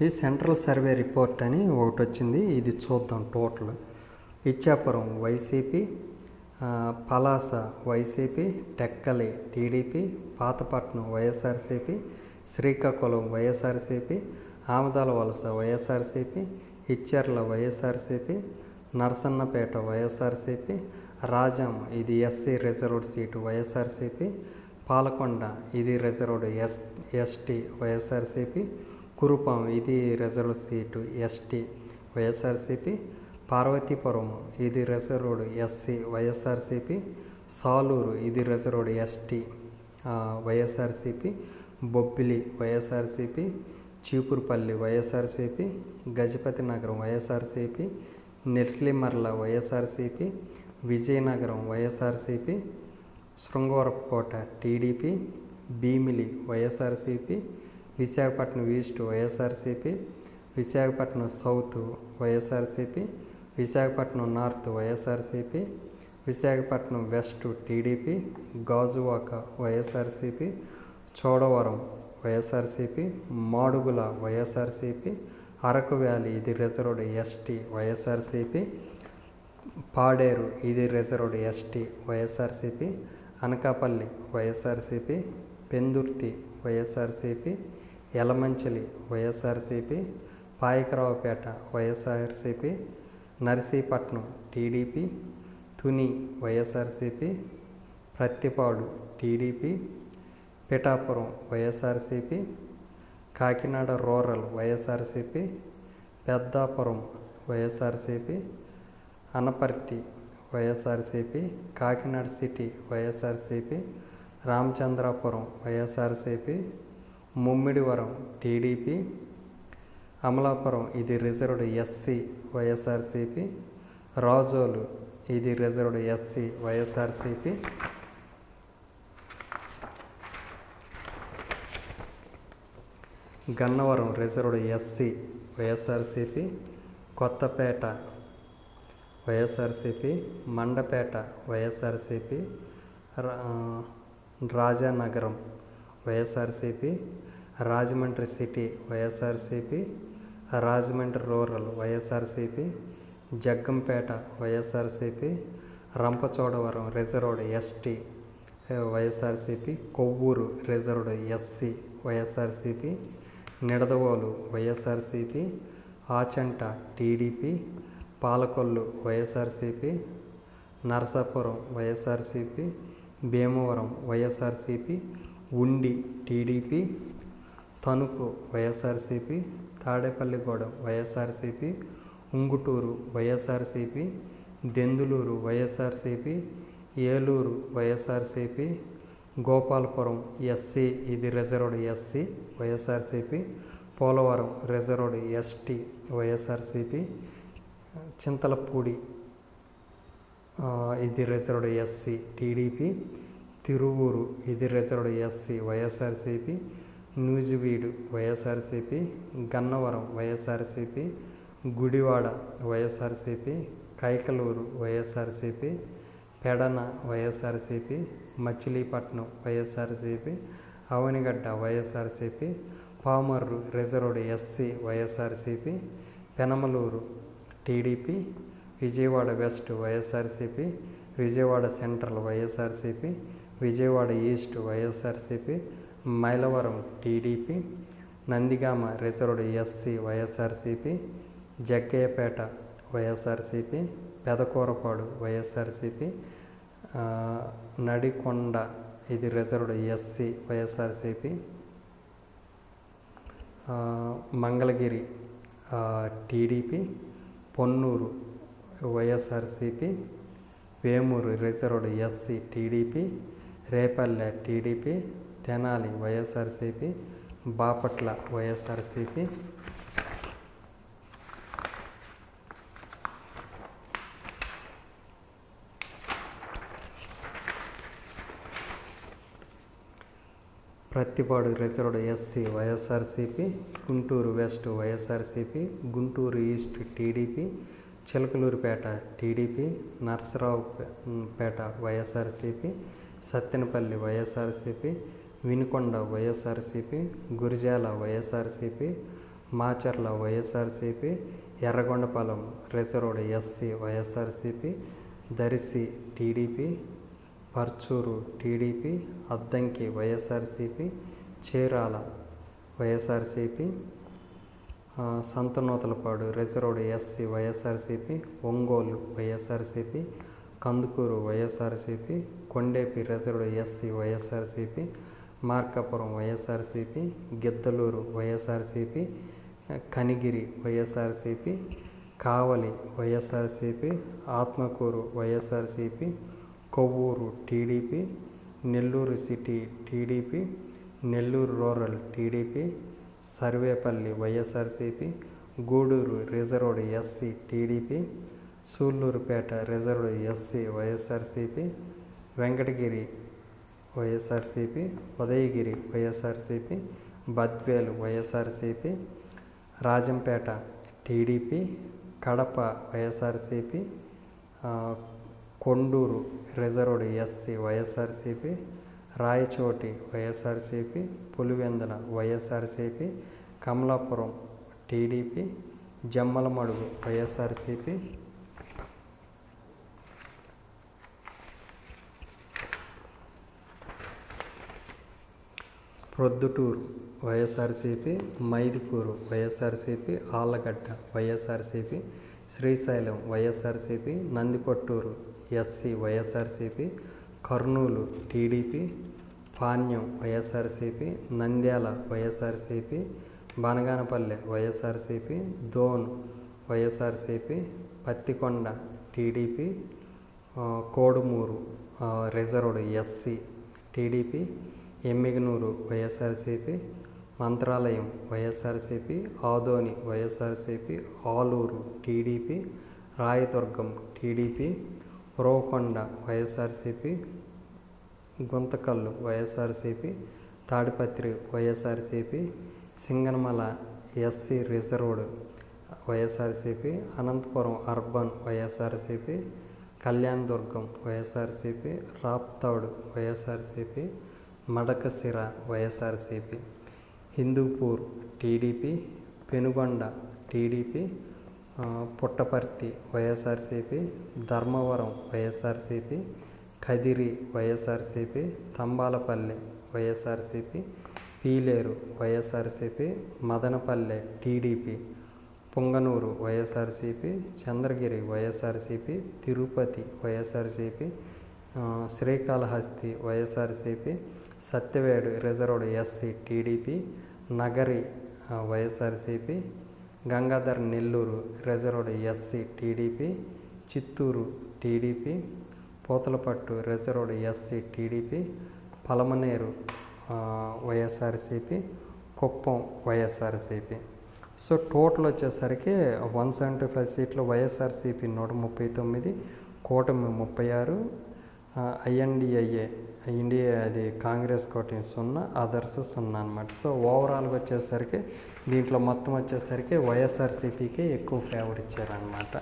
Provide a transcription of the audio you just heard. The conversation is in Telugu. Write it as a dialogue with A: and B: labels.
A: ఈ సెంట్రల్ సర్వే రిపోర్ట్ అని ఒకటి వచ్చింది. ఇది చూద్దాం total. Ichchapuram YCP, Palasa YCP, Tekkali TDP, Pathapatnam YSRCP, Srikakulam YSRCP, Amadala వలస వైఎస్ఆర్సీపీ, ఇచ్చెర్ల వైఎస్ఆర్సీపీ, నరసన్నపేట వైఎస్ఆర్సీపీ, రాజం ఇది SC reserved seat YSRCP, Palakonda ఇది రిజర్వ్డ్ ఎస్టీ వైఎస్ఆర్సీపీ, కురుపాం ఇది reserved seat ST YSRCP, Parvathipuram ఇది రిజర్వ్డ్ ఎస్సీ వైఎస్ఆర్సీపీ, సాలూరు ఇది రిజర్వ్డ్ ఎస్టీ వైఎస్ఆర్సీపీ, బొబ్బిలి వైఎస్ఆర్సీపీ, చీపురుపల్లి వైఎస్ఆర్సీపీ, గజపతి నగరం YSRCP, Nellimarla YSRCP, Vizianagaram YSRCP, Srungavarapukota TDP, Bheemili YSRCP, Visakhapatnam east YSRCP, Visakhapatnam south YSRCP, Visakhapatnam north YSRCP, Visakhapatnam west TDP, Gajuwaka YSRCP, Chodavaram YSRCP, Madugula YSRCP, Araku valley ఇది రిజర్వ్డ్ ఎస్టీ వైఎస్ఆర్సీపీ, పాడేరు ఇది reserved ST YSRCP, Anakapalli YSRCP, Pendurthi YSRCP, Yalamanchili YSRCP, Payakaraopeta YSRCP, Narsipatnam TDP, Tuni YSRCP, Prathipadu TDP, Pithapuram YSRCP, Kakinada rural YSRCP, Peddapuram YSRCP, Anaparthi YSRCP, Kakinada city YSRCP, Ramachandrapuram YSRCP, Mummidivaram TDP, Amalapuram ఇది రిజర్వ్డ్ ఎస్సీ వైఎస్ఆర్సీపీ, రాజోలు ఇది reserved SC YSRCP, Gannavaram reserved SC YSRCP, Kothapeta YSRCP, Mandapeta YSRCP, Rajanagaram YSRCP, Rajahmundry city YSRCP, Rajahmundry rural YSRCP, Jaggampeta YSRCP, Rampachodavaram reserved ST YSRCP, Kovvur reserved SC YSRCP, Nidadavolu YSRCP, Achanta TDP, Palakollu YSRCP, Narasapuram YSRCP, Bhimavaram YSRCP, ఉండి టీడీపీ, తణుకు వైఎస్ఆర్సీపీ, తాడేపల్లిగూడెం వైఎస్ఆర్సీపీ, ఉంగుటూరు వైఎస్ఆర్సీపీ, దెందులూరు వైఎస్ఆర్సీపీ, ఏలూరు వైఎస్ఆర్సీపీ, గోపాలపురం ఎస్సీ ఇది reserved SC YSRCP, Polavaram reserved ST YSRCP, Chintalapudi ఇది రిజర్వ్డ్ ఎస్సీ టీడీపీ, తిరువూరు ఇది reserved SC YSRCP, Nuzvid YSRCP, Gannavaram YSRCP, Gudivada YSRCP, Kaikaluru YSRCP, Pedana YSRCP, Machilipatnam YSRCP, Avanigadda YSRCP, Pamarru reserved SC YSRCP, Penamaluru TDP, Vijayawada west YSRCP, Vijayawada central YSRCP, Vijayawada east YSRCP, Mylavaram TDP, Nandigama reserved SC YSRCP, Jaggayyapeta YSRCP, Pedakurapadu YSRCP, Nadikonda ఇది reserved SC YSRCP, Mangalagiri TDP, Ponnuru YSRCP, Vemuru reserved SC TDP, Repalle TDP, Tenali YSRCP, Bapatla YSRCP, Prathipadu reserved SC YSRCP, Guntur west YSRCP, Guntur east TDP, Chilakaluripet TDP, Narasaraopet YSRCP, Sattenapalle YSRCP, Vinukonda YSRCP, Gurazala YSRCP, Macherla YSRCP, Yerragondapalem reserved SC YSRCP, Darsi TDP, Parchur TDP, Addanki YSRCP, Chirala YSRCP, Santhanuthalapadu reserved SC YSRCP, Ongole YSRCP, Kandukur YSRCP, Kondapi reserved SC YSRCP, Markapuram YSRCP, Giddalur YSRCP, Kanigiri YSRCP, Kavali YSRCP, Atmakur YSRCP, Kovur TDP, Nellore city TDP, Nellore rural TDP, Sarvepalli YSRCP, Gudur reserved SC TDP, Sullurpeta reserved SC YSRCP, Venkatagiri YSRCP, Udayagiri YSRCP, Badvel YSRCP, Rajampet TDP, Kadapa YSRCP, Kondur reserved SC YSRCP, Rayachoti YSRCP, Pulivendula YSRCP, Kamalapuram TDP, Jammalamadugu YSRCP, Proddatur YSRCP, Mydukur YSRCP, Allagadda YSRCP, Srisailam YSRCP, Nandikotkur SC YSRCP, Kurnool TDP, Panyam YSRCP, Nandyal YSRCP, Banaganapalle YSRCP, Dhone YSRCP, Pattikonda TDP, Kodumur reserved SC TDP, Yemmiganur YSRCP, Mantralayam YSRCP, Adoni YSRCP, Alur TDP, Rayadurg TDP, Rokonda YSRCP, Guntakal YSRCP, Tadipatri YSRCP, Singanamala SC reserved YSRCP, Anantapur urban YSRCP, Kalyandurg YSRCP, Raptadu YSRCP, Madakasira YSRCP, Hindupur TDP, Penukonda TDP, Puttaparthi YSRCP, Dharmavaram YSRCP, Kadiri YSRCP, Thamballapalle YSRCP, Pileru YSRCP, Madanapalle TDP, Punganur YSRCP, Chandragiri YSRCP, Tirupati YSRCP, Srikalahasti YSRCP, Satyavedu reserved SC TDP, Nagari YSRCP, Gangadhar Nellore reserved SC TDP, Chittoor TDP, Puthalapattu reserved SC TDP, Palamaner YSRCP, Kuppam YSRCP. So total వచ్చేసరికి 175 సీట్లు వైఎస్ఆర్సీపీ 139, కూటమి 36, ఐఎన్డిఐఏ ఇండియా అది కాంగ్రెస్ కూటమి 0, అదర్స్ 0 అనమాట. సో ఓవరాల్గా వచ్చేసరికి దీంట్లో మొత్తం వచ్చేసరికి వైఎస్ఆర్సీపీకి ఎక్కువ ఫేవర్ ఇచ్చారనమాట.